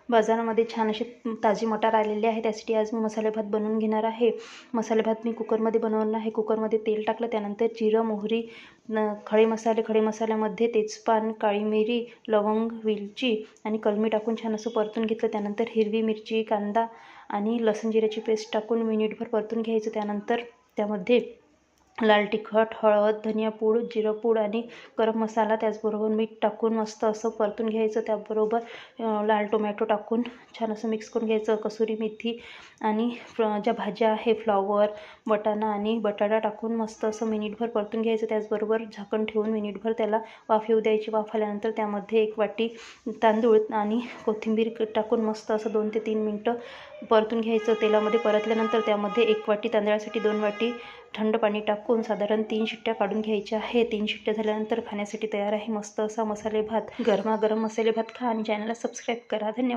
बाजारामध्ये छान असे ताजे मटार आलेले आहे, त्यासाठी आज मी मसाले भात बनवून घेणार आहे। मसाले भात मी कुकरमध्ये बनवणार आहे। कुकरमध्ये तेल टाकलं, त्यानंतर जिरं, मोहरी, खडे मसाल्यामध्ये तेजपान, काळी मिरी, लवंग, वेलची आणि कलमी टाकून छान असं परतून घेतलं। त्यानंतर हिरवी मिरची, कांदा आणि लसूण जिऱ्याची पेस्ट टाकून मिनिटभर परतून घ्यायचं। त्यानंतर त्यामध्ये लाल तिखट, हळद, धनियापूड, जिरंपूड आणि गरम मसाला, त्याचबरोबर मीठ टाकून मस्त असं परतून घ्यायचं। त्याबरोबर लाल टोमॅटो टाकून छान असं मिक्स करून घ्यायचं। कसुरी मेथी आणि ज्या भाज्या आहे फ्लॉवर, वाटाणा आणि बटाटा टाकून मस्त असं मिनिटभर परतून घ्यायचं। त्याचबरोबर झाकण ठेवून मिनिटभर त्याला वाफ येऊ द्यायची। वाफ आल्यानंतर त्यामध्ये 1 वाटी तांदूळ आणि कोथिंबीर टाकून मस्त असं 2 ते 3 मिनटं परतून घ्यायचं। तेलामध्ये परतल्यानंतर त्यामध्ये 1 वाटी तांदळासाठी 2 वाटी थंड पाणी टाकून साधारण 3 शिट्ट्या काढून घ्यायच्या आहे। 3 शिट्ट्या झाल्यानंतर खाण्यासाठी तयार आहे मस्त असा मसाले भात। गरमागरम मसाले भात खा आणि चॅनलला सबस्क्राईब करा। धन्यवाद।